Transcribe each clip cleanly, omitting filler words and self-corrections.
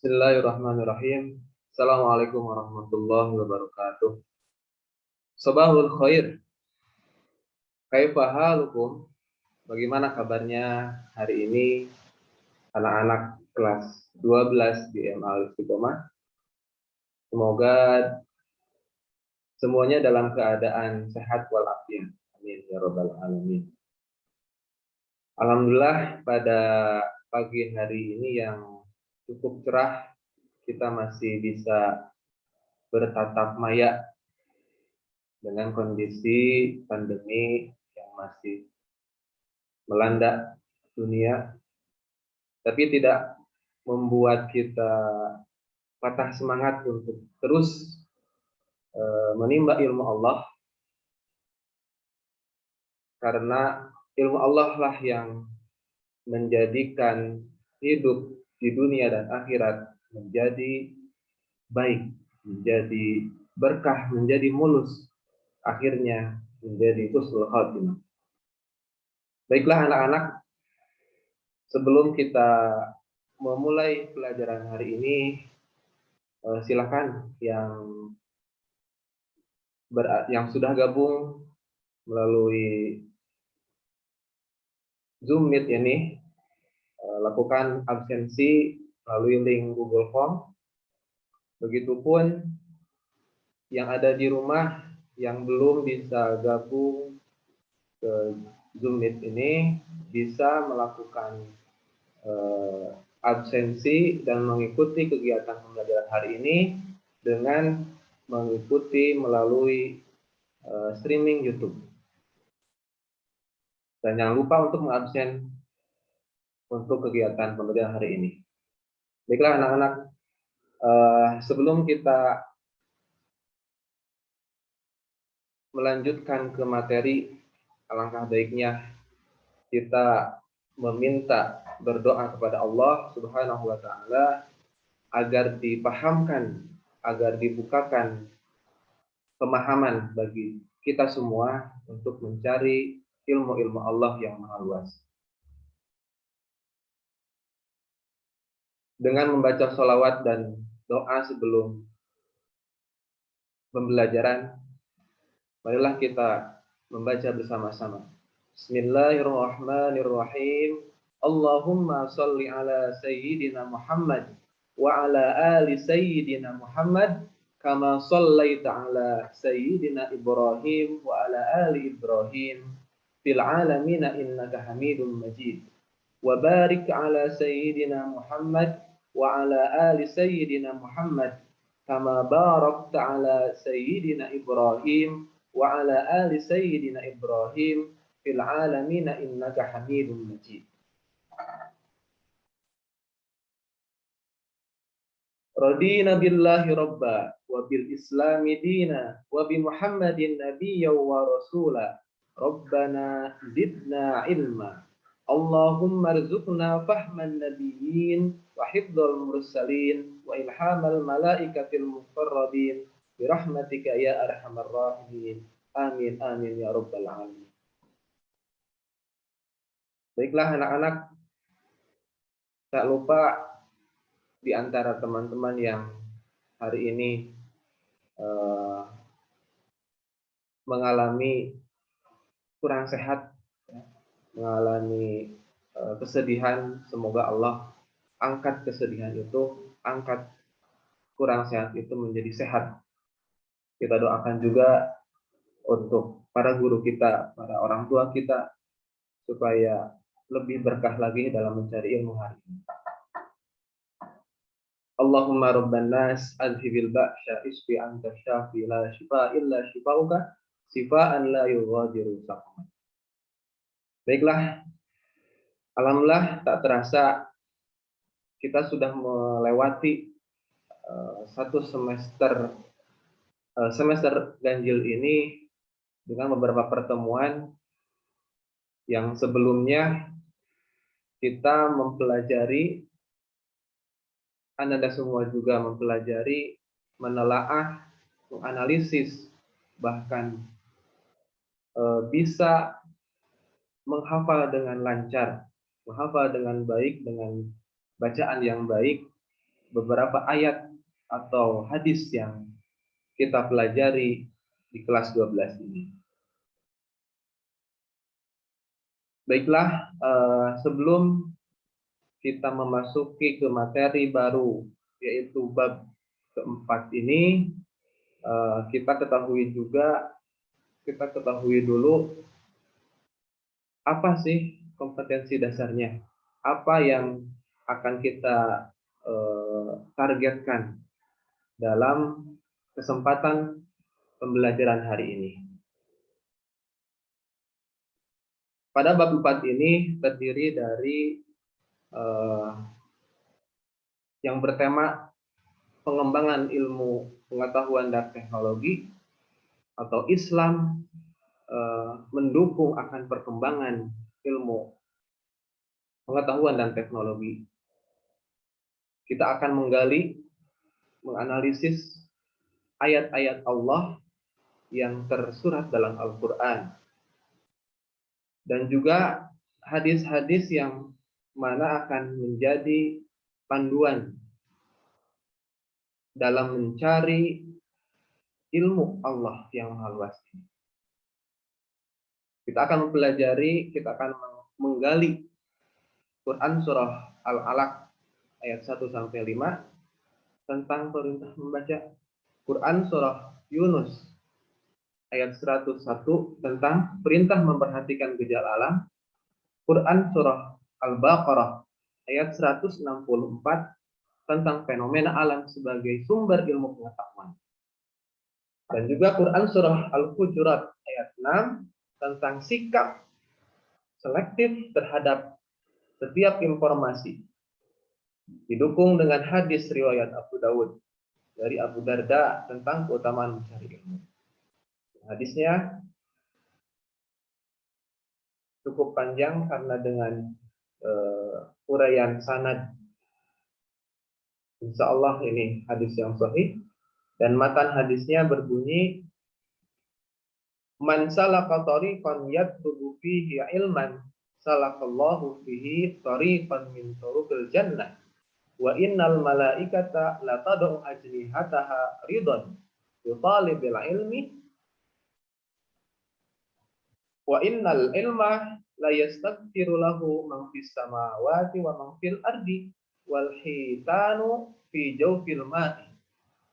Bismillahirrahmanirrahim. Assalamualaikum warahmatullahi wabarakatuh. Sabahul khair. Kaifa halukum? Bagaimana kabarnya hari ini anak-anak kelas 12 di MA Istiqomah? Semoga semuanya dalam keadaan sehat walafiat. Amin ya rabbal alamin. Alhamdulillah pada pagi hari ini yang cukup cerah kita masih bisa bertatap maya dengan kondisi pandemi yang masih melanda dunia, tapi tidak membuat kita patah semangat untuk terus menimba ilmu Allah, karena ilmu Allah lah yang menjadikan hidup di dunia dan akhirat menjadi baik, menjadi berkah, menjadi mulus, akhirnya menjadi husnul khatimah. Baiklah anak-anak, sebelum kita memulai pelajaran hari ini, silakan yang sudah gabung melalui Zoom Meet ini, lakukan absensi melalui link Google Form. Begitupun yang ada di rumah yang belum bisa gabung ke Zoom Meet ini bisa melakukan absensi dan mengikuti kegiatan pembelajaran hari ini dengan mengikuti melalui streaming YouTube. Dan jangan lupa untuk mengabsen untuk kegiatan pembelajaran hari ini. Baiklah anak-anak, sebelum kita melanjutkan ke materi, alangkah baiknya kita meminta berdoa kepada Allah Subhanahu wa Ta'ala agar dipahamkan, agar dibukakan pemahaman bagi kita semua untuk mencari ilmu-ilmu Allah yang maha luas. Dengan membaca sholawat dan doa sebelum pembelajaran, marilah kita membaca bersama-sama. Bismillahirrahmanirrahim. Allahumma salli ala Sayyidina Muhammad wa ala ali Sayyidina Muhammad kama sallaita ala Sayyidina Ibrahim wa ala ali Ibrahim fil alamina innaka Hamidum Majid. Wa barik ala Sayyidina Muhammad wa ala ali Sayyidina Muhammad kama barakta ala Sayyidina Ibrahim wa ala ali Sayyidina Ibrahim fil alamina innaka Hamidum Majid. Radina billahi rabba wa bil islami dina wa bi Muhammadin nabiyya wa rasula. Rabbana zidna ilma. Allahumma rzuqna fahman nabiyyin wa hifdzal mursalin wa ilhamal malaikatil muqarrabin bi rahmatika ya arhamar rahimin. Amin amin ya rabbal alamin. Baiklah anak-anak, tak lupa di antara teman-teman yang hari ini mengalami kurang sehat, mengalami kesedihan, semoga Allah angkat kesedihan itu, angkat kurang sehat itu menjadi sehat. Kita doakan juga untuk para guru kita, para orang tua kita, supaya lebih berkah lagi dalam mencari ilmu hari ini. Allahumma rabban nas adhibil ba'sya isfi anta syafi la shifa illa shifauka shifaan la yughadiru saqama. Baiklah, alhamdulillah tak terasa kita sudah melewati satu semester ganjil ini dengan beberapa pertemuan yang sebelumnya kita mempelajari, Anda semua juga mempelajari, menelaah, menganalisis, bahkan bisa menghafal dengan lancar, menghafal dengan baik, dengan bacaan yang baik beberapa ayat atau hadis yang kita pelajari di kelas 12 ini. Baiklah, sebelum kita memasuki ke materi baru, yaitu bab keempat ini, kita ketahui dulu apa sih kompetensi dasarnya, apa yang akan kita targetkan dalam kesempatan pembelajaran hari ini. Pada bab 4 ini terdiri dari yang bertema pengembangan ilmu pengetahuan dan teknologi, atau Islam mendukung akan perkembangan ilmu pengetahuan dan teknologi. Kita akan menggali, menganalisis ayat-ayat Allah yang tersurat dalam Al-Quran, dan juga hadis-hadis yang mana akan menjadi panduan dalam mencari ilmu Allah yang maha luas ini. Kita akan menggali Quran surah Al-Alaq ayat 1 sampai 5 tentang perintah membaca. Quran surah Yunus ayat 101 tentang perintah memperhatikan gejala alam. Quran surah Al-Baqarah ayat 164 tentang fenomena alam sebagai sumber ilmu pengetahuan. Dan juga Quran surah Al-Hujurat ayat 6 tentang sikap selektif terhadap setiap informasi. Didukung dengan hadis riwayat Abu Dawud dari Abu Darda tentang keutamaan mencari ilmu. Hadisnya cukup panjang karena dengan uraian sanad, insya Allah ini hadis yang sahih, dan matan hadisnya berbunyi, man salaka tariqan yatlubu fihi ilman salakallahu fihi tariqan min turuqil jannah wa innal malaikata la tad'u ajnihataha ridwan yutalibil ilmi wa innal ilma la yastaghfiru lahu man fis samawati wa man fil ardi wal hitanu fi jawfil ma'i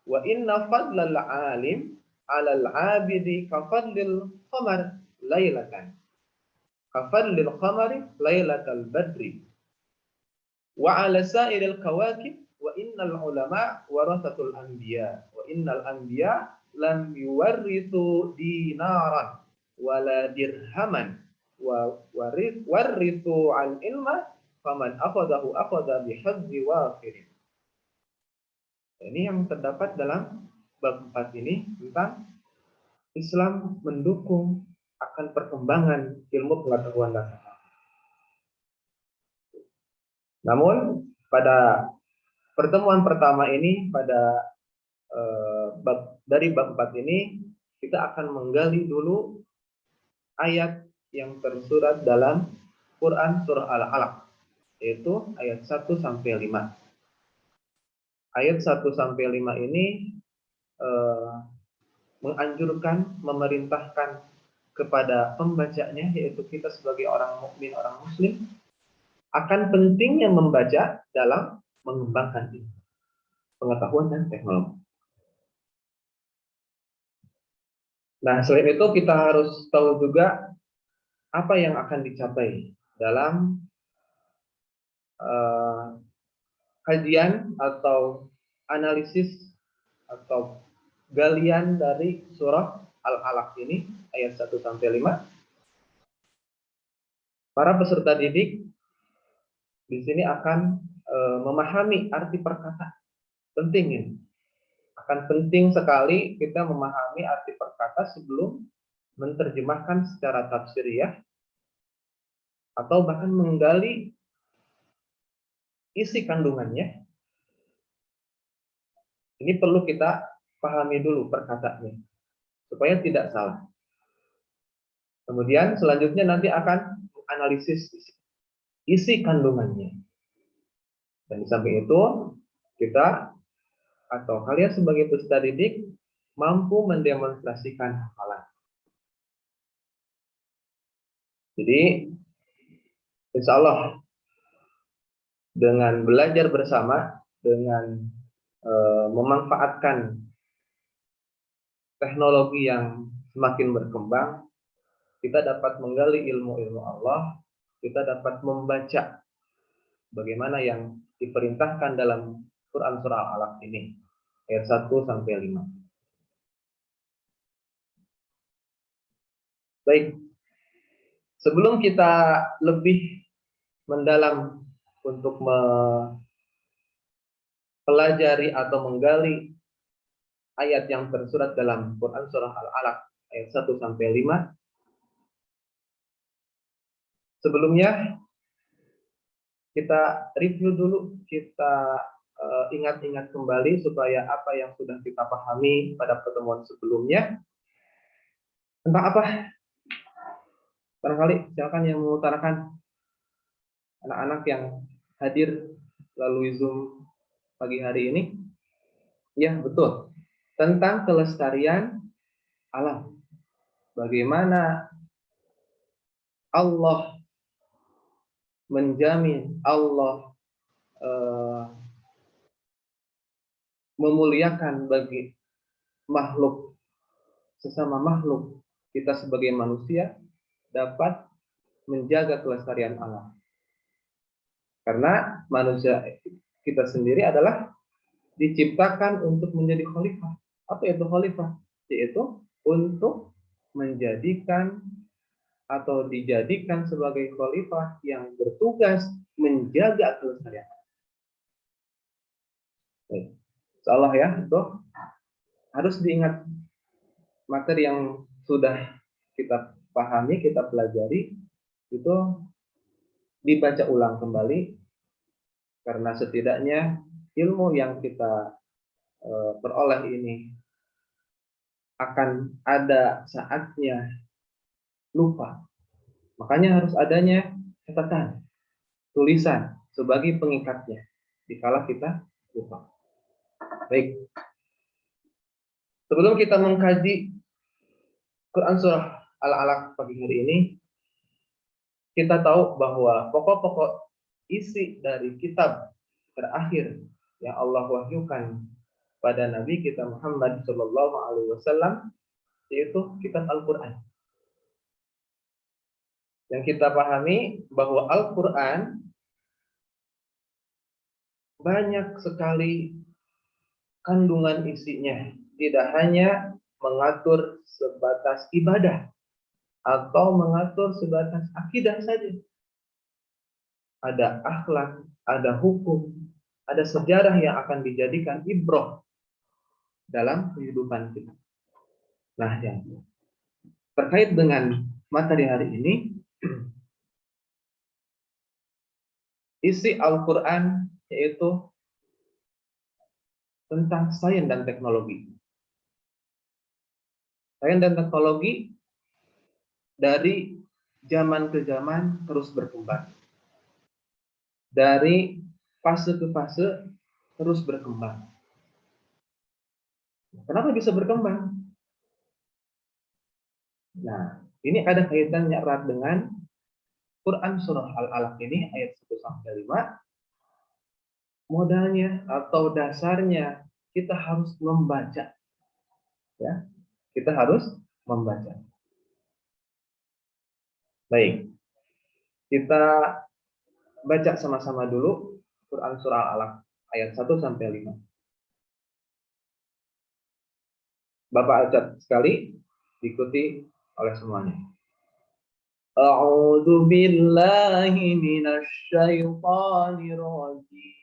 wa inna fadlal alim 'alal 'abidi kafadlil qamar lailatan kafadlil qamari lailatal badri wa 'ala sa'iril kawakib wa innal ulama warathatul anbiya wa innal anbiya lam yuwarrithu dinaran wala dirhaman wa warithu al ilma faman akhadahu akhadha bihadzi wafirin. Ini yang terdapat dalam bab 4 ini tentang Islam mendukung akan perkembangan ilmu pengetahuan dan teknologi. Namun pada pertemuan pertama ini, pada dari bab 4 ini, kita akan menggali dulu ayat yang tersurat dalam Quran surah Al-Alaq, yaitu ayat 1 sampai 5. Ayat 1 sampai 5 ini menganjurkan, memerintahkan kepada pembacanya, yaitu kita sebagai orang mukmin, orang muslim, akan pentingnya membaca dalam mengembangkan ilmu pengetahuan dan teknologi. Nah, selain itu kita harus tahu juga apa yang akan dicapai dalam kajian atau analisis atau galian dari surah Al-Alaq ini ayat 1 sampai 5. Para peserta didik di sini akan memahami arti perkataan. Penting ini. Akan penting sekali kita memahami arti perkata sebelum menerjemahkan secara tafsiriyah atau bahkan menggali isi kandungannya. Ini perlu kita pahami dulu perkataannya supaya tidak salah. Kemudian selanjutnya nanti akan analisis isi kandungannya. Dan di samping itu kita atau kalian sebagai peserta didik mampu mendemonstrasikan hafalan. Jadi, insya Allah dengan belajar bersama, dengan memanfaatkan teknologi yang semakin berkembang, kita dapat menggali ilmu-ilmu Allah, kita dapat membaca bagaimana yang diperintahkan dalam Quran Surah Al-Alaq ini, ayat 1 sampai 5. Baik, sebelum kita lebih mendalam untuk mempelajari atau menggali ayat yang tersurat dalam Quran Surah Al-Alaq ayat 1 sampai 5, sebelumnya kita review dulu, kita ingat-ingat kembali supaya apa yang sudah kita pahami pada pertemuan sebelumnya tentang apa? Barangkali silakan yang mengutarakan, anak-anak yang hadir melalui Zoom pagi hari ini. Ya, betul. Tentang kelestarian alam. Bagaimana Allah menjamin, Allah memuliakan bagi makhluk, sesama makhluk, kita sebagai manusia dapat menjaga kelestarian alam. Karena manusia kita sendiri adalah diciptakan untuk menjadi khalifah. Apa itu khalifah? Yaitu untuk menjadikan atau dijadikan sebagai khalifah yang bertugas menjaga kelestarian. Insyaallah ya, itu harus diingat materi yang sudah kita pahami, kita pelajari, itu dibaca ulang kembali, karena setidaknya ilmu yang kita peroleh ini akan ada saatnya lupa. Makanya harus adanya catatan, tulisan sebagai pengikatnya dikala kita lupa. Baik. Sebelum kita mengkaji Quran Surah Al-Alaq pagi hari ini, kita tahu bahwa pokok-pokok isi dari kitab terakhir yang Allah wahyukan pada Nabi kita Muhammad Shallallahu Alaihi Wasallam yaitu kitab Al-Quran. Yang kita pahami bahwa Al-Quran banyak sekali kandungan isinya, tidak hanya mengatur sebatas ibadah atau mengatur sebatas akidah saja. Ada akhlak, ada hukum, ada sejarah yang akan dijadikan ibrah dalam kehidupan kita. Nah, yang terkait dengan materi hari ini, isi Al-Quran yaitu tentang sains dan teknologi. Sains dan teknologi dari zaman ke zaman terus berkembang. Dari fase ke fase terus berkembang. Kenapa bisa berkembang? Nah, ini ada kaitannya erat dengan Quran Surah Al-Alaq ini ayat 1 sampai 5. Modalnya atau dasarnya kita harus membaca. Ya, kita harus membaca. Baik. Kita baca sama-sama dulu Quran Surah Al-Alaq ayat 1 sampai 5. Bapak ucap sekali, diikuti oleh semuanya. A'udzu billahi minasy syaithanir rajim.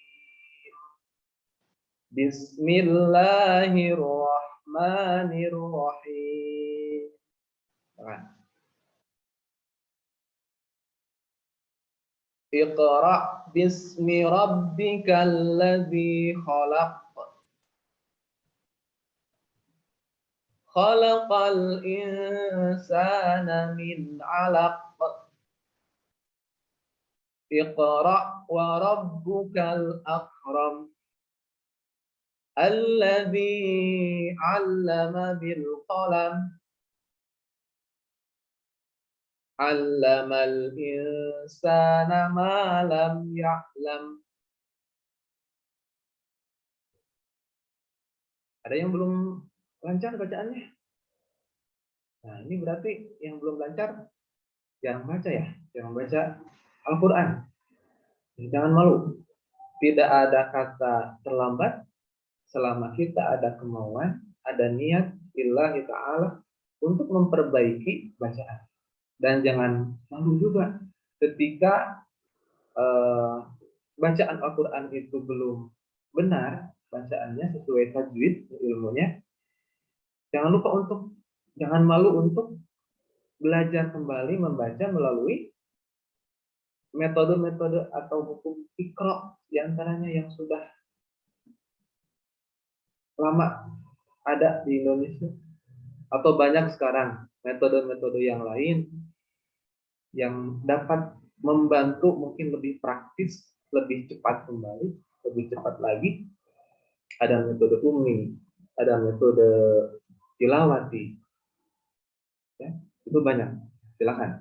Bismillahirrahmanirrahim. Iqra bismi rabbikal ladzi khalaq. Khalaqal insana min 'alaq. Iqra wa rabbukal akram. Alladzi 'allama bil qalam. 'Allamal insana ma lam ya'lam. Ada yang belum lancar bacaannya? Nah, ini berarti yang belum lancar jarang baca ya, jarang baca Al-Qur'an. Jangan malu. Tidak ada kata terlambat selama kita ada kemauan, ada niat lillahi ta'ala untuk memperbaiki bacaan. Dan jangan malu juga ketika bacaan Al-Quran itu belum benar, bacaannya sesuai tajwid ilmunya, jangan malu untuk belajar kembali membaca melalui metode-metode atau hukum Iqra diantaranya yang sudah lama ada di Indonesia, atau banyak sekarang metode-metode yang lain yang dapat membantu mungkin lebih praktis, lebih cepat kembali, lebih cepat lagi. Ada metode Ummi, ada metode Tilawati, ya, itu banyak. Silakan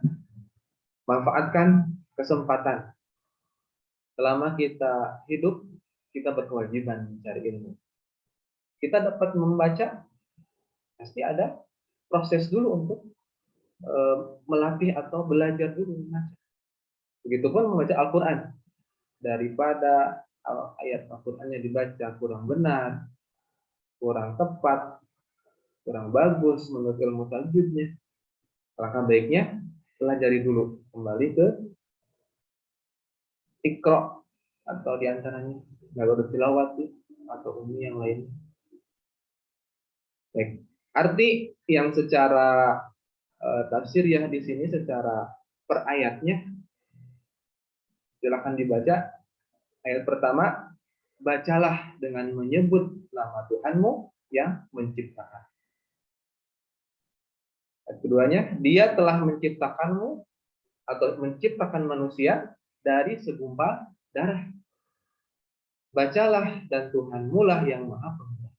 manfaatkan kesempatan. Selama kita hidup, kita berkewajiban mencari ilmu. Kita dapat membaca, pasti ada proses dulu untuk melatih atau belajar dulu membaca. Begitupun membaca Al-Quran. Daripada ayat Al-Quran yang dibaca kurang benar, kurang tepat, kurang bagus menurut ilmu tajwidnya, langkah baiknya pelajari dulu kembali ke Iqra atau diantaranya Nagoro Tilawati atau Umi yang lain. Baik. Arti yang secara tafsiriyah di sini secara per ayatnya, silakan dibaca. Ayat pertama, bacalah dengan menyebut nama Tuhanmu yang menciptakan. Ayat keduanya, Dia telah menciptakanmu atau menciptakan manusia dari segumpal darah. Bacalah dan Tuhanmu lah yang Maha Pengajar.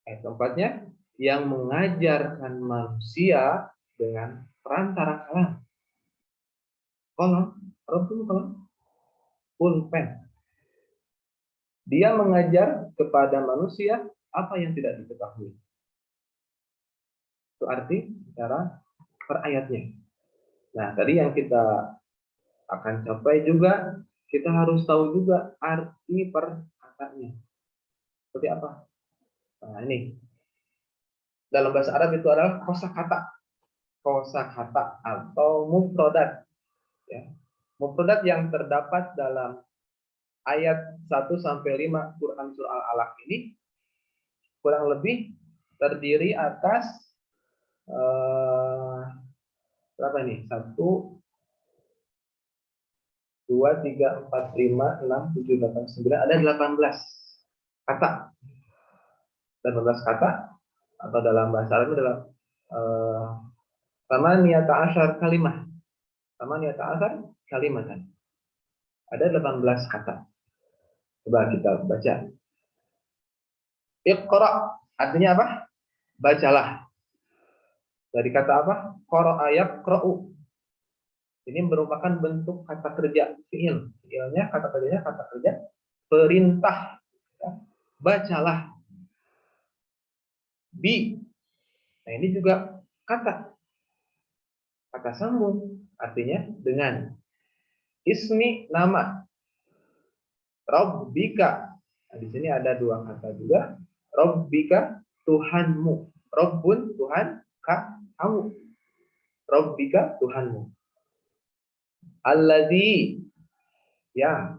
Ayat keempatnya, yang mengajarkan manusia dengan perantara kalam. Kolom, kolom, pulpen. Dia mengajar kepada manusia apa yang tidak diketahui. Itu arti secara per ayatnya. Nah, tadi yang kita akan capai juga, kita harus tahu juga arti per katanya. Seperti apa? Nah, ini. Dalam bahasa Arab itu adalah kosakata. Kosakata atau mufradat. Ya. Mufradat yang terdapat dalam ayat 1 sampai 5 Quran surah Al-Alaq ini kurang lebih terdiri atas berapa ini? 1, 2, 3, 4, 5, 6, 7, 8, 9, ada 18 kata. 18 kata atau dalam bahasa Arab itu adalah samaniyata asyar kalimah. Samaniyata asyar kalimatan. Ada 18 kata. Coba kita baca. Iqra artinya apa? Bacalah. Dari kata apa? Qara'a yaqra'u. Ini merupakan bentuk kata kerja fi'il. Fi'ilnya kata kerja perintah. Bacalah. Bi. Nah, ini juga kata sambung, artinya dengan. Ismi nama. Rabbika. Nah, di sini ada dua kata juga. Rabbika, Tuhanmu. Rabbun, Tuhan, kamu. Rabbika, Tuhanmu. Alladzi, ya.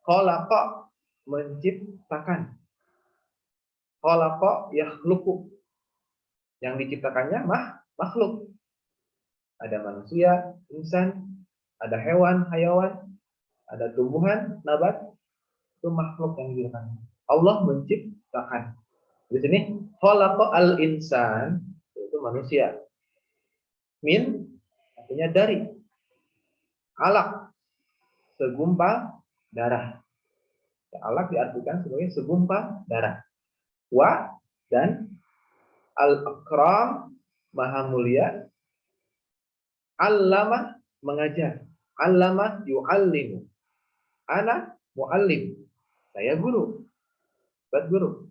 Khalaqa, menciptakan. Khalaqa yakhluqu. Yang diciptakannya makhluk. Ada manusia, insan, ada hewan, hayawan, ada tumbuhan, nabat, itu makhluk yang diciptakan. Allah menciptakan. Di sini khalaqa al-insan, itu manusia. Min artinya dari. Alaq, segumpal darah. Ya, alaq diartikan sebagai segumpal darah. Wa dan al-akram maha mulia. Allama mengajar. Allama yu'allimu. Ana mu'allim. Saya guru. Buat guru.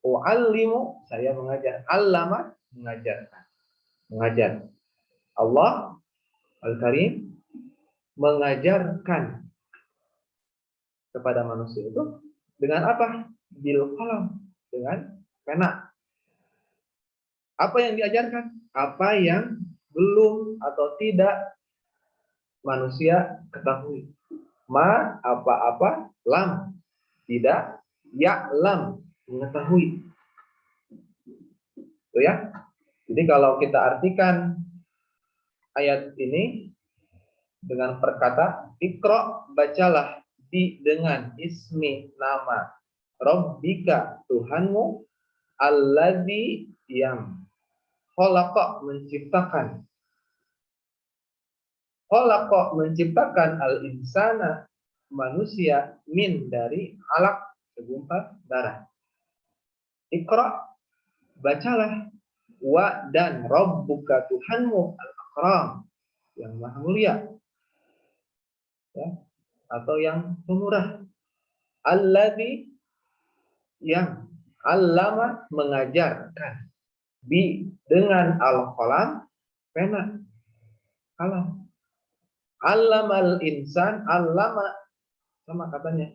U'allimu, saya mengajar. Allama, mengajarkan. Mengajar. Allah Al-Karim mengajarkan kepada manusia itu dengan apa? Bil qalam, dengan pena. Apa yang diajarkan? Apa yang belum atau tidak manusia ketahui. Ma, apa-apa, lam, tidak, ya, lam, mengetahui. Itu ya. Jadi kalau kita artikan ayat ini dengan perkata Iqra, bacalah dengan ismi nama Rabbika, Tuhanmu, alladzi yang khalaqa, menciptakan. Khalaqa, menciptakan, al-insana, manusia, min, dari alaq, segumpal darah. Iqra, bacalah, wa, dan Rabbuka, Tuhanmu, al-akram, yang maha mulia, ya, atau yang pemurah. Alladzi, yang allama, mengajarkan, bi, dengan al-qalam, pena, kalam. Allamal insan, allama, sama katanya,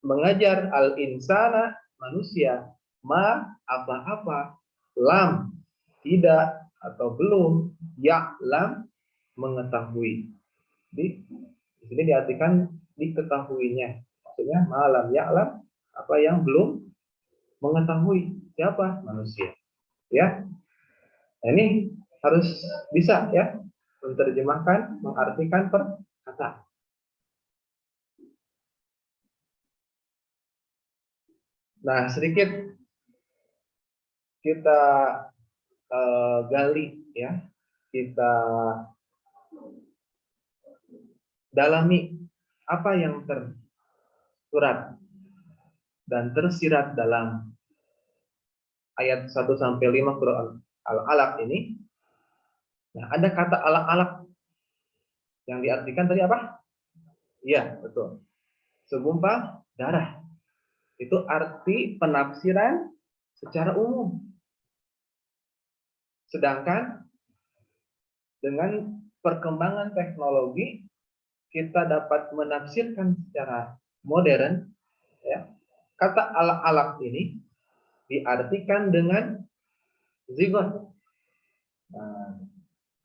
mengajar, al-insana, manusia, ma, apa-apa, lam, tidak atau belum, ya, lam, mengetahui. Di sini diartikan diketahuinya. Maksudnya malam ya, lam, apa yang belum mengetahui. Siapa? Manusia. Ya. Nah, ini harus bisa ya menerjemahkan, mengartikan perkataan. Nah, sedikit kita gali ya, kita dalami apa yang tersurat dan tersirat dalam ayat 1 sampai 5 Quran Al-Alaq ini. Nah, ada kata alaq-alaq yang diartikan tadi apa? Iya, betul. Segumpal darah. Itu arti penafsiran secara umum. Sedangkan dengan perkembangan teknologi kita dapat menafsirkan secara modern ya. Kata alaq-alaq ini diartikan dengan zigot. Nah,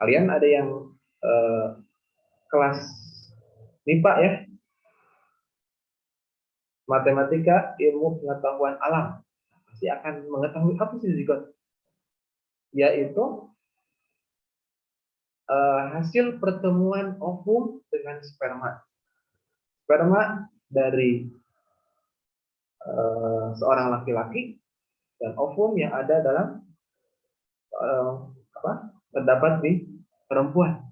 kalian ada yang kelas MIPA ya, matematika, ilmu pengetahuan alam, pasti akan mengetahui apa sih zigot, yaitu hasil pertemuan ovum dengan sperma. Sperma dari seorang laki-laki dan ovum yang ada dalam terdapat di perempuan.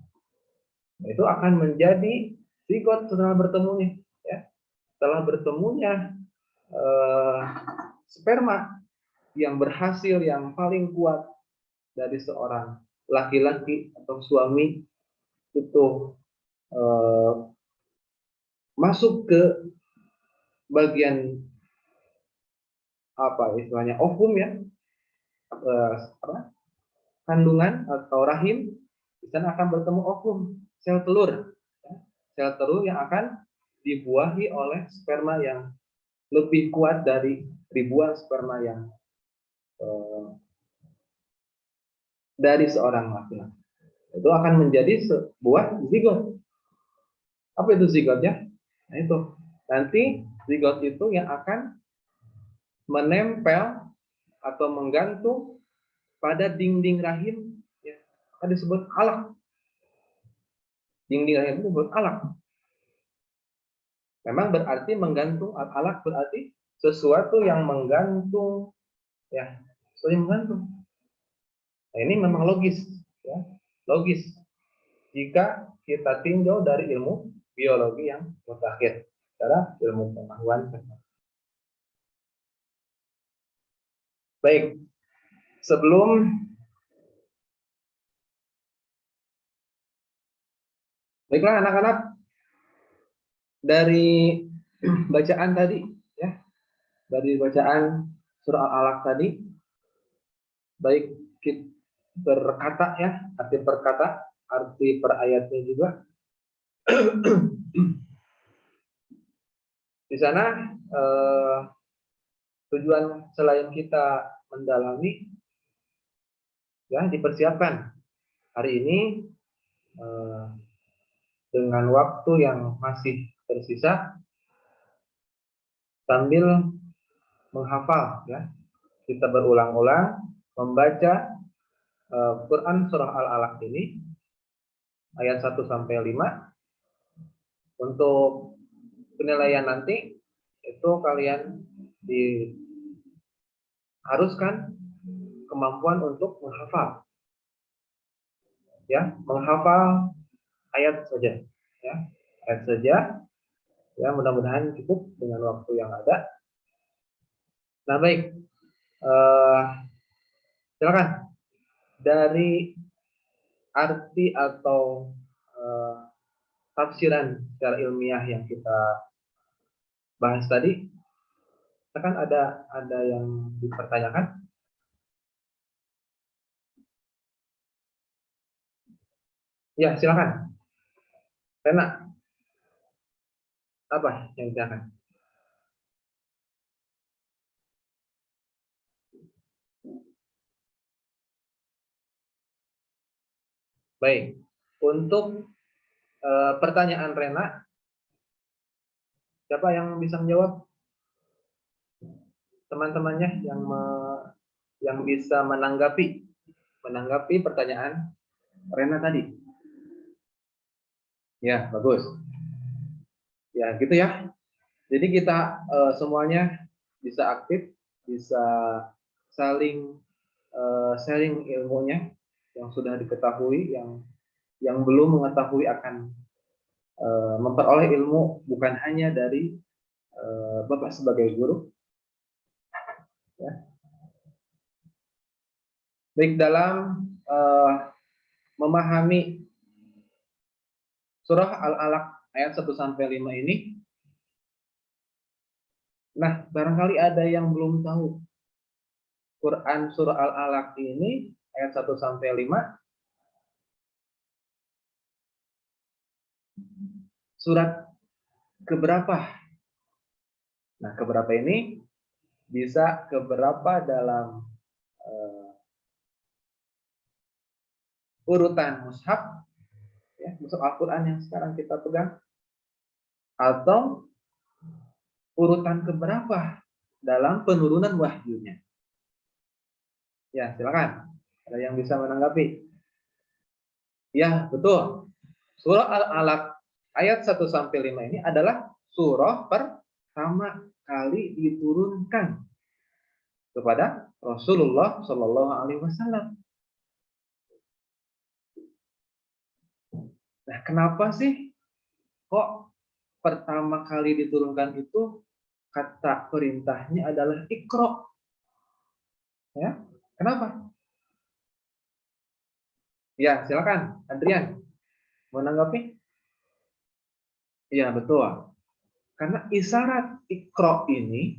Nah, itu akan menjadi zigot setelah bertemunya. Ya. Setelah bertemunya sperma yang berhasil, yang paling kuat dari seorang laki-laki atau suami itu masuk ke bagian apa istilahnya ovum ya, kandungan atau rahim, di sana akan bertemu ovum, sel telur, sel telur yang akan dibuahi oleh sperma yang lebih kuat dari ribuan sperma yang dari seorang laki-laki. Itu akan menjadi sebuah zigot. Apa itu zigotnya? Nah itu nanti zigot itu yang akan menempel atau menggantung pada dinding rahim, ya, disebut alaq. Dinding rahim itu disebut alaq. Memang berarti menggantung, alaq berarti sesuatu yang menggantung, ya, sesuatu yang menggantung. Nah, ini memang logis, ya, logis jika kita tinjau dari ilmu biologi yang mutakhir. secara ilmu pengetahuan. Baik, sebelum baiklah anak-anak, dari bacaan tadi ya, dari bacaan surah Al-Alaq tadi, baik kita berkata ya, arti perkata, arti per ayatnya juga. Di sana tujuan selain kita mendalami ya, dipersiapkan hari ini dengan waktu yang masih tersisa sambil menghafal ya, kita berulang-ulang membaca Quran surah Al-Alaq ini ayat 1 sampai 5. Untuk penilaian nanti itu kalian diharuskan kemampuan untuk menghafal ya, menghafal ayat saja ya, ayat saja ya, mudah-mudahan cukup dengan waktu yang ada. Nah baik, silakan dari arti atau tafsiran secara ilmiah yang kita bahas tadi, kan ada yang dipertanyakan. Ya silakan, Rena, apa yang ditanyakan? Baik, untuk pertanyaan Rena, siapa yang bisa menjawab? Teman-temannya yang bisa menanggapi pertanyaan Rena tadi. Ya, bagus. Ya, gitu ya. Jadi kita semuanya bisa aktif, bisa saling sharing ilmunya yang sudah diketahui, yang belum mengetahui akan memperoleh ilmu bukan hanya dari Bapak sebagai guru. Ya. Baik, dalam memahami surah Al-Alaq ayat 1 sampai 5 ini, nah barangkali ada yang belum tahu Quran surah Al-Alaq ini ayat 1 sampai 5 surat keberapa? Nah, keberapa ini bisa keberapa dalam urutan mushaf ya, mushaf Al-Qur'an yang sekarang kita pegang, atau urutan keberapa dalam penurunan wahyunya. Ya, silakan. Ada yang bisa menanggapi? Ya, betul. Surah Al-Alaq ayat 1 sampai 5 ini adalah surah pertama kali diturunkan kepada Rasulullah Shallallahu alaihi wasallam. Nah, kenapa sih kok pertama kali diturunkan itu kata perintahnya adalah Iqra? Ya, kenapa? Ya, silakan, Adrian. Mau nanggapi? Iya, betul. Karena isyarat Iqra ini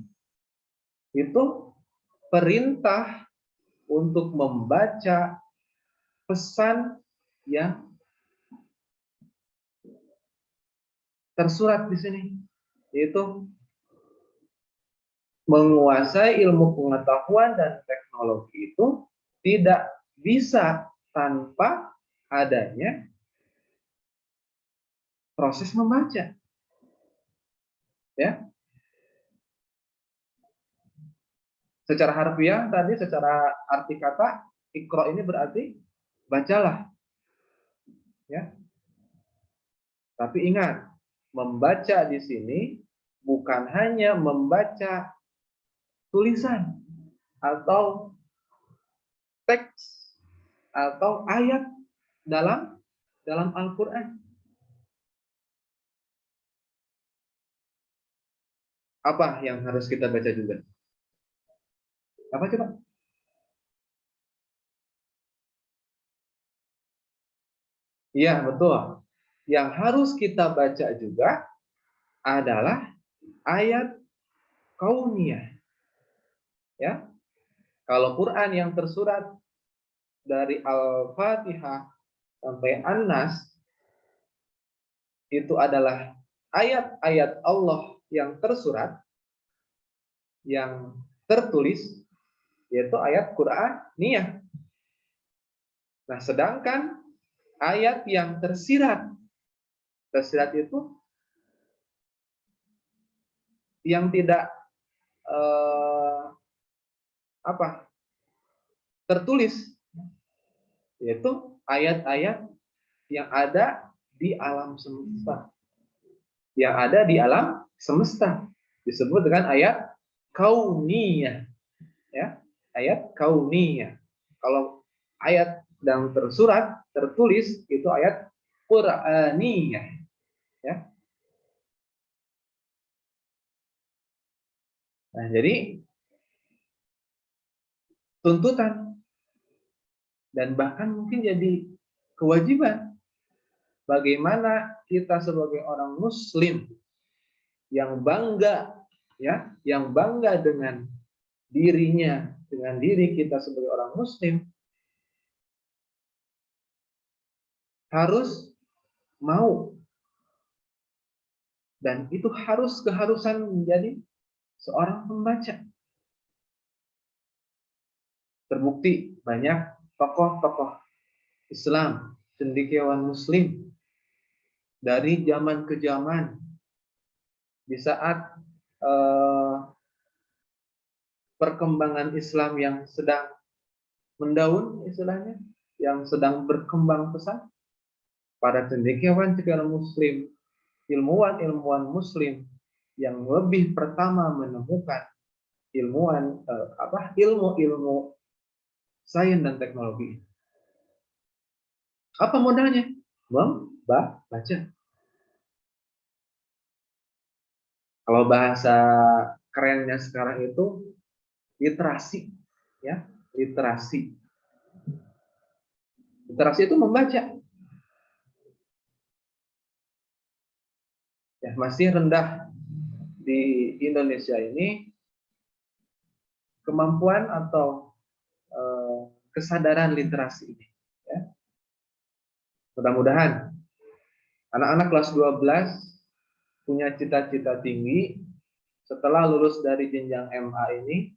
itu perintah untuk membaca pesan yang tersurat di sini, yaitu menguasai ilmu pengetahuan dan teknologi itu tidak bisa tanpa adanya proses membaca. Ya, secara harfiah tadi, secara arti kata Iqra ini berarti bacalah. Ya, tapi ingat, membaca di sini bukan hanya membaca tulisan atau teks atau ayat dalam Al-Qur'an. Apa yang harus kita baca juga? Apa coba? Iya, betul. Yang harus kita baca juga adalah ayat kauniyah. Ya, kalau Quran yang tersurat dari Al-Fatihah sampai An-Nas itu adalah ayat-ayat Allah yang tersurat, yang tertulis, yaitu ayat Quraniyah. Nah, sedangkan ayat yang tersirat itu yang tidak eh, apa tertulis, yaitu ayat-ayat yang ada di alam semesta, disebut dengan ayat kauniyah, ya, ayat kauniyah. Kalau ayat yang tersurat tertulis itu ayat Quraniyah, ya. Nah, jadi tuntutan dan bahkan mungkin jadi kewajiban bagaimana kita sebagai orang muslim yang bangga, ya, yang bangga dengan dirinya, dengan diri kita sebagai orang muslim, harus mau, dan itu harus keharusan menjadi seorang pembaca. Terbukti banyak tokoh-tokoh Islam, cendekiawan muslim dari zaman ke zaman, di saat perkembangan Islam yang sedang mendaun, istilahnya, yang sedang berkembang pesat, para cendekiawan muslim, ilmuwan muslim yang lebih pertama menemukan ilmu sains dan teknologi. Apa modalnya? Membaca. Kalau bahasa kerennya sekarang itu literasi, ya, literasi. Literasi itu membaca. Ya, masih rendah di Indonesia ini kemampuan atau kesadaran literasi ini. Ya. Mudah-mudahan anak-anak kelas 12 punya cita-cita tinggi setelah lulus dari jenjang MA ini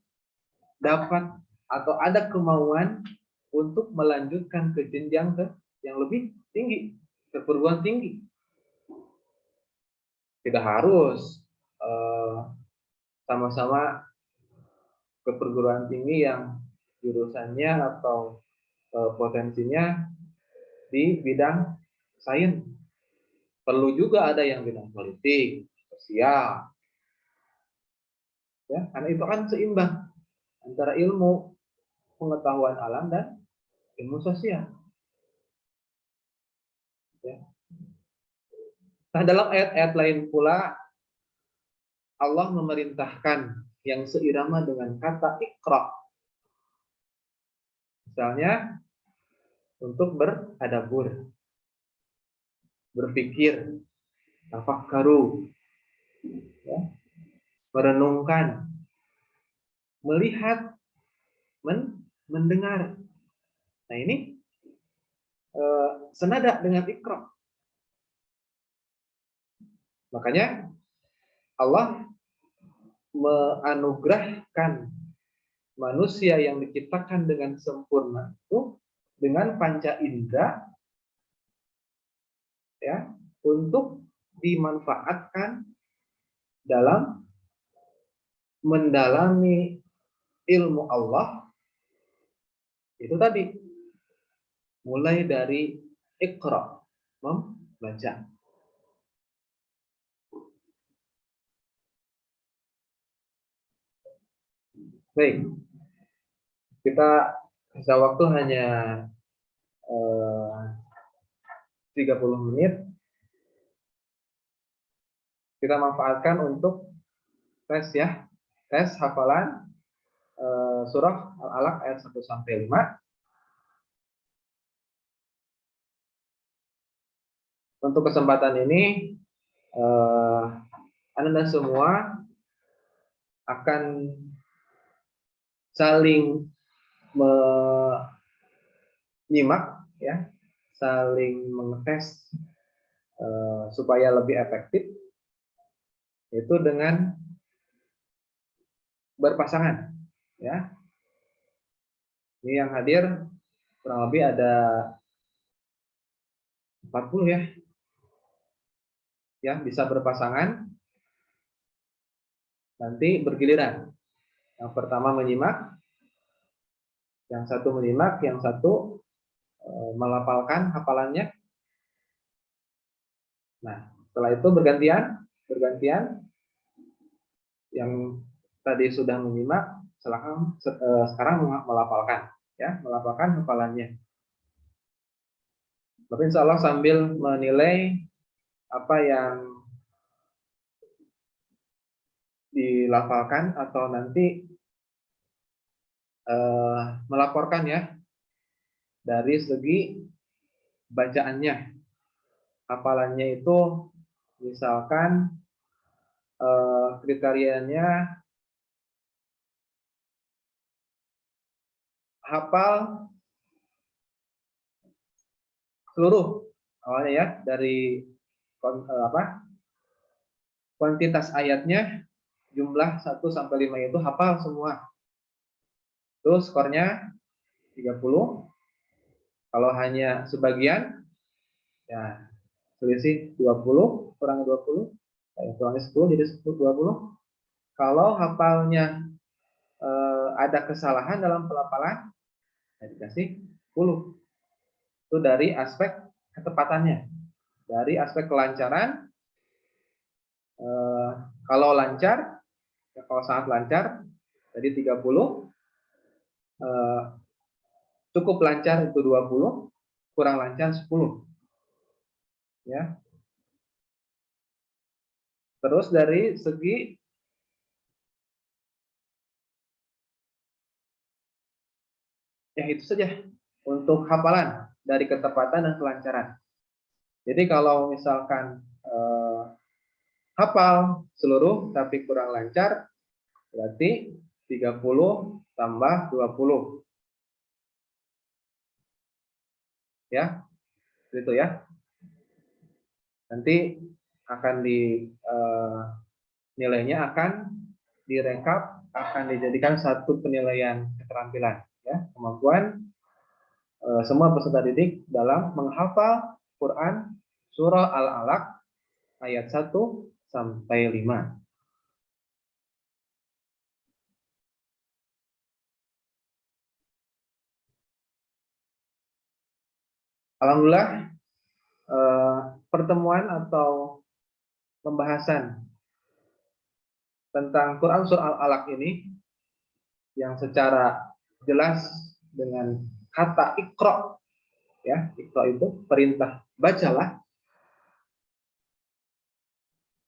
dapat atau ada kemauan untuk melanjutkan ke jenjang yang lebih tinggi, ke perguruan tinggi. Tidak harus sama-sama ke perguruan tinggi yang jurusannya atau potensinya di bidang sains. Perlu juga ada yang bidang politik, sosial, ya, karena itu kan seimbang antara ilmu pengetahuan alam dan ilmu sosial. Ya. Nah, dalam ayat-ayat lain pula Allah memerintahkan yang seirama dengan kata Iqra. Misalnya untuk beradabur, berpikir, tafakkaru, ya, merenungkan, melihat, mendengar. Nah, ini senada dengan Iqra. Makanya Allah menganugerahkan manusia yang diciptakan dengan sempurna itu dengan panca indera, ya, untuk dimanfaatkan dalam mendalami ilmu Allah itu tadi, mulai dari Iqra, membaca. Baik, kita sisa waktu hanya 30 menit. Kita manfaatkan untuk tes ya. Tes hafalan surah Al-Alaq ayat 1 sampai 5. Untuk kesempatan ini Anda semua akan saling menyimak ya, saling mengetes supaya lebih efektif, itu dengan berpasangan ya. Ini yang hadir kurang lebih ada 40 ya. Ya, bisa berpasangan. Nanti bergiliran. Yang pertama menyimak, yang satu menyimak, yang satu melafalkan hafalannya. Nah, setelah itu bergantian yang tadi sudah menyimak, sekarang melafalkan ya, melafalkan hafalannya. Tapi insya Allah sambil menilai apa yang dilafalkan atau nanti melaporkan ya dari segi bacaannya, hafalannya itu misalkan kriterianya hafal seluruh awalnya ya, dari kuantitas ayatnya jumlah 1 sampai 5 itu hafal semua. Terus skornya 30. Kalau hanya sebagian ya selisih 20 kurang 20, kurangnya 10 jadi 20. Kalau hafalnya ada kesalahan dalam pelafalan, ya dikasih 10. Itu dari aspek ketepatannya. Dari aspek kelancaran, kalau lancar, ya kalau sangat lancar, jadi 30, cukup lancar itu 20, kurang lancar 10. Ya. Terus dari segi ya itu saja untuk hafalan dari ketepatan dan kelancaran. Jadi kalau misalkan hafal seluruh tapi kurang lancar, berarti 30 tambah 20. Ya, itu ya. Nanti akan nilainya akan direkap, akan dijadikan satu penilaian keterampilan ya, kemampuan semua peserta didik dalam menghafal Quran surah Al-Alaq ayat 1 sampai 5. Alhamdulillah pertemuan atau pembahasan tentang Quran surah Al-Alaq ini yang secara jelas dengan kata Iqra ya, Iqra itu perintah bacalah.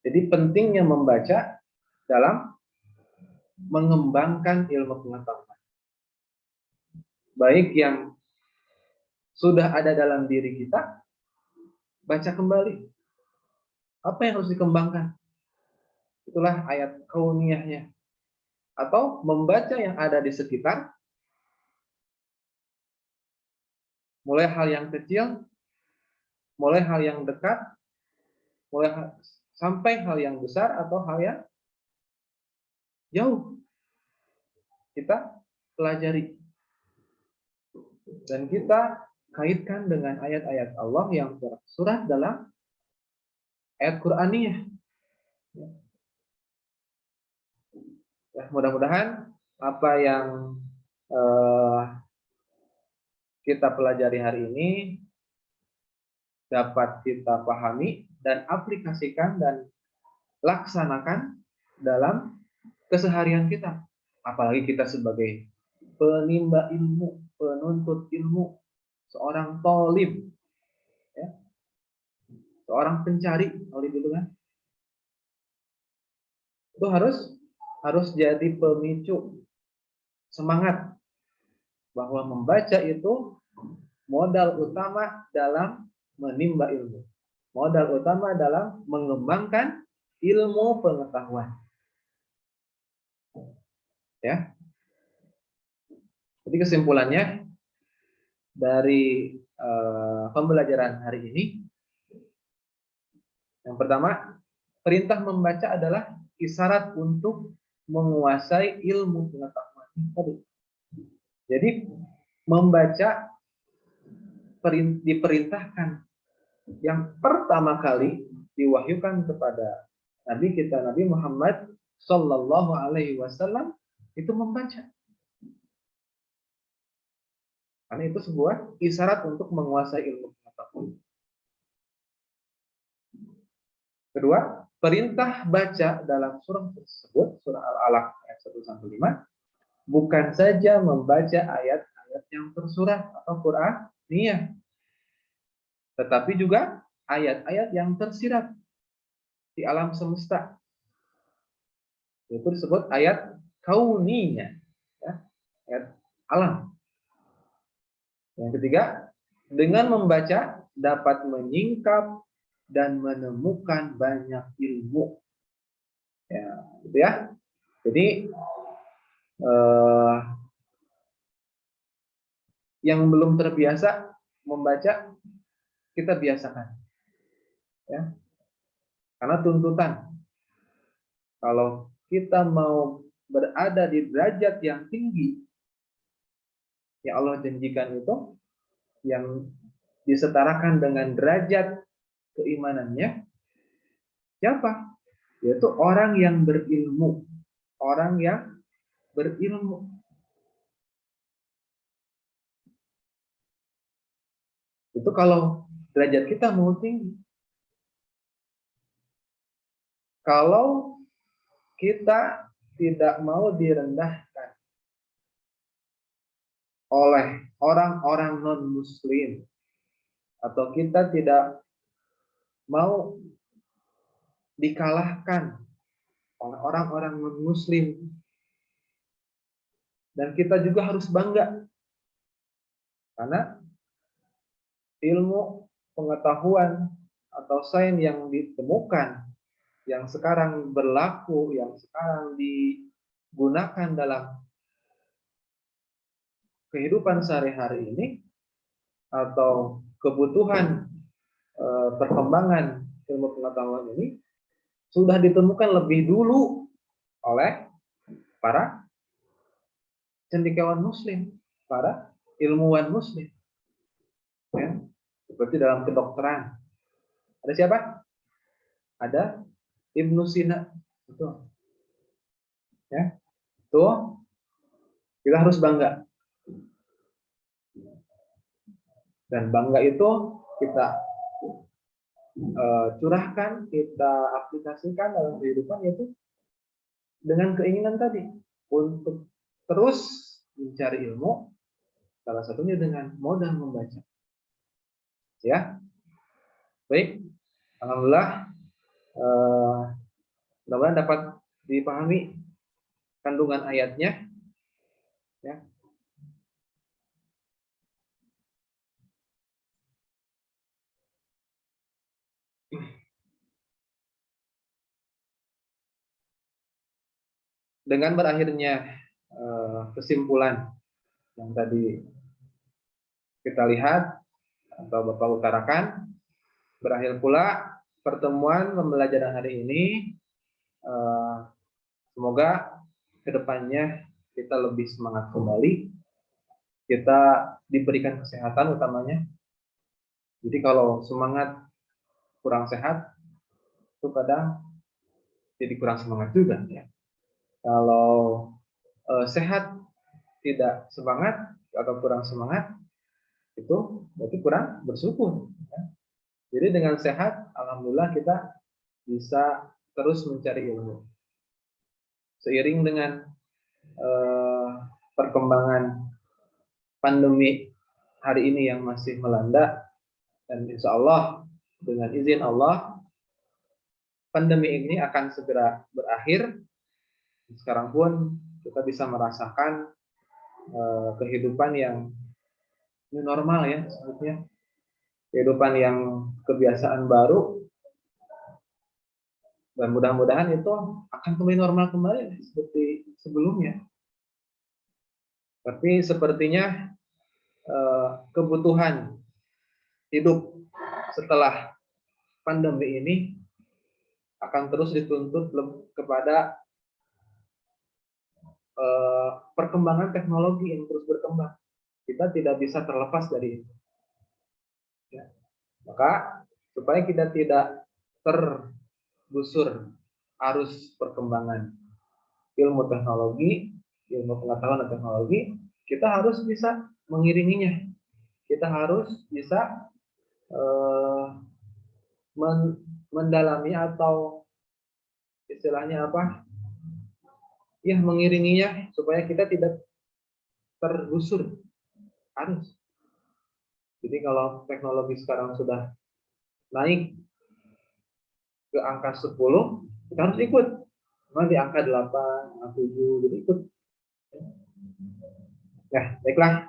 Jadi pentingnya membaca dalam mengembangkan ilmu pengetahuan. Baik yang sudah ada dalam diri kita, baca kembali. Apa yang harus dikembangkan? Itulah ayat kauniyahnya. Atau membaca yang ada di sekitar, mulai hal yang kecil, mulai hal yang dekat, sampai hal yang besar atau hal yang jauh. Kita pelajari. Dan kita kaitkan dengan ayat-ayat Allah yang tersurat dalam ayat Qur'aniyah. Ya, mudah-mudahan apa yang kita pelajari hari ini dapat kita pahami dan aplikasikan dan laksanakan dalam keseharian kita. Apalagi kita sebagai penimba ilmu, penuntut ilmu, seorang thalib, ya, seorang pencari thalib itu kan, itu harus harus jadi pemicu semangat bahwa membaca itu modal utama dalam menimba ilmu. Modal utama dalam mengembangkan ilmu pengetahuan. Ya. Jadi kesimpulannya dari pembelajaran hari ini, yang pertama, perintah membaca adalah isyarat untuk menguasai ilmu pengetahuan. Jadi membaca diperintahkan yang pertama kali diwahyukan kepada Nabi kita Nabi Muhammad Sallallahu Alaihi Wasallam itu membaca. Karena itu sebuah isyarat untuk menguasai ilmu pengetahuan. Kedua, perintah baca dalam surah tersebut, surah Al-Alaq ayat 1-5, bukan saja membaca ayat-ayat yang tersurat atau Qur'aniyah, tetapi juga ayat-ayat yang tersirat di alam semesta. Itu disebut ayat kauniyah, ya, ayat alam. Yang ketiga, dengan membaca dapat menyingkap dan menemukan banyak ilmu. Ya, gitu ya. Jadi yang belum terbiasa membaca, kita biasakan. Ya. Karena tuntutan kalau kita mau berada di derajat yang tinggi yang Allah janjikan itu, yang disetarakan dengan derajat keimanannya, siapa? Yaitu orang yang berilmu. Orang yang berilmu. Itu kalau derajat kita mau tinggi. Kalau kita tidak mau direndahkan oleh orang-orang non-muslim, atau kita tidak mau dikalahkan oleh orang-orang non-muslim, dan kita juga harus bangga karena ilmu pengetahuan atau sains yang ditemukan, yang sekarang berlaku, yang sekarang digunakan dalam kehidupan sehari-hari ini, atau kebutuhan perkembangan ilmu pengetahuan ini sudah ditemukan lebih dulu oleh para cendekiawan muslim, para ilmuwan muslim. Ya, seperti dalam kedokteran. Ada siapa? Ada Ibnu Sina. Itu. Ya. Tuh, kita harus bangga. Dan bangga itu kita curahkan, kita aplikasikan dalam kehidupan, yaitu dengan keinginan tadi untuk terus mencari ilmu, salah satunya dengan modal membaca. Ya, baik, alhamdulillah, mudah-mudahan dapat dipahami kandungan ayatnya. Ya. Dengan berakhirnya kesimpulan yang tadi kita lihat atau Bapak utarakan, berakhir pula pertemuan pembelajaran hari ini. Semoga kedepannya kita lebih semangat kembali, kita diberikan kesehatan utamanya. Jadi kalau semangat kurang sehat, itu kadang jadi kurang semangat juga. Ya. Kalau sehat tidak semangat atau kurang semangat, itu berarti kurang bersyukur. Ya. Jadi dengan sehat, alhamdulillah kita bisa terus mencari ilmu. Seiring dengan perkembangan pandemi hari ini yang masih melanda, dan insya Allah dengan izin Allah pandemi ini akan segera berakhir, Sekarang pun kita bisa merasakan kehidupan yang new normal ya sebetulnya. Kehidupan yang kebiasaan baru, dan mudah-mudahan itu akan kembali normal kembali seperti sebelumnya. Tapi sepertinya kebutuhan hidup setelah pandemi ini akan terus dituntut kepada perkembangan teknologi yang terus berkembang. Kita tidak bisa terlepas dari itu. Ya. Maka supaya kita tidak tergusur arus perkembangan ilmu teknologi, ilmu pengetahuan dan teknologi, kita harus bisa mengiringinya. Kita harus bisa mendalami atau istilahnya apa? Ya, mengiringinya supaya kita tidak tergusur arus. Jadi kalau teknologi sekarang sudah naik ke angka 10, kita harus ikut. Cuma di angka 8, angka 7, jadi ikut. Ya, baiklah.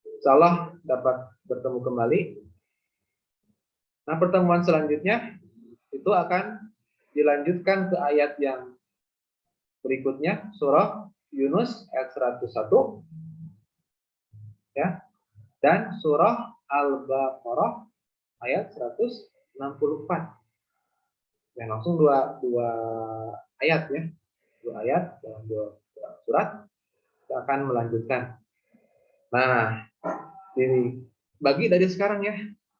Insya Allah dapat bertemu kembali. Nah, pertemuan selanjutnya itu akan dilanjutkan ke ayat yang berikutnya, surah Yunus ayat 101, ya, dan surah Al-Baqarah ayat 164. Ya, langsung dua ayat ya, dua ayat dalam dua surat. Kita akan melanjutkan. Nah, ini bagi dari sekarang ya,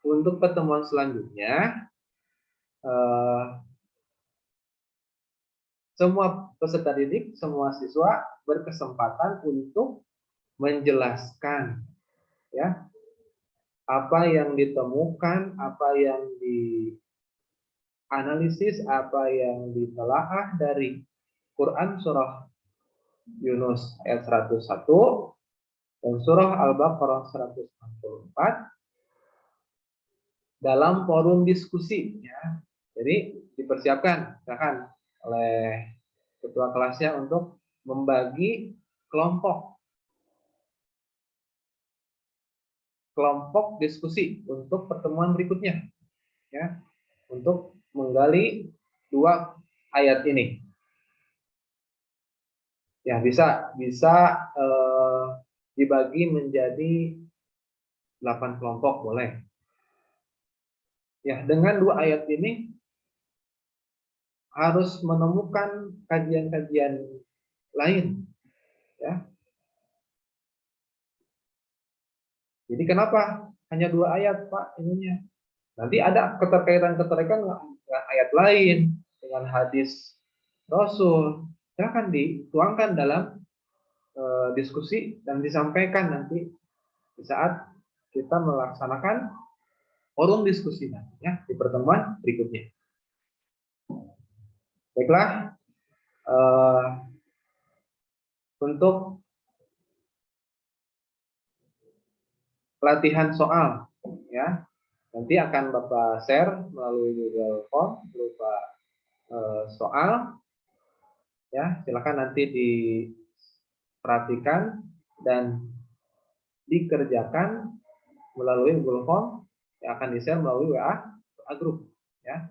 untuk pertemuan selanjutnya semua peserta didik, semua siswa berkesempatan untuk menjelaskan ya apa yang ditemukan, apa yang dianalisis, apa yang ditelaah dari Quran surah Yunus ayat 101 dan surah Al-Baqarah 164 dalam forum diskusi ya. Jadi dipersiapkan misalkan oleh ketua kelasnya untuk membagi kelompok diskusi untuk pertemuan berikutnya ya, untuk menggali dua ayat ini. Ya, bisa dibagi menjadi 8 kelompok boleh. Ya, dengan dua ayat ini harus menemukan kajian-kajian lain ya. Jadi kenapa hanya dua ayat Pak ininya? Nanti ada keterkaitan dengan ayat lain, dengan hadis Rasul. Silakan dituangkan dalam diskusi dan disampaikan nanti di saat kita melaksanakan forum diskusi nanti ya di pertemuan berikutnya. Baiklah, untuk pelatihan soal ya, nanti akan Bapak share melalui Google Form berupa soal ya, silakan nanti diperhatikan dan dikerjakan melalui Google Form yang akan di-share melalui WA group ya.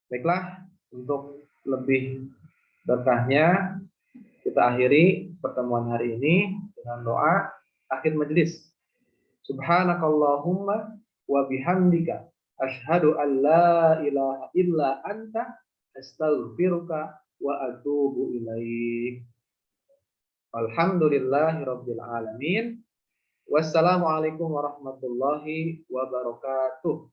Baiklah, untuk lebih berkahnya kita akhiri pertemuan hari ini dengan doa akhir majelis. Subhanakallahumma wa bihamdika asyhadu an la ilaha illa anta astaghfiruka wa atubu ilaik. Alhamdulillahirabbil alamin. Wassalamualaikum warahmatullahi wabarakatuh.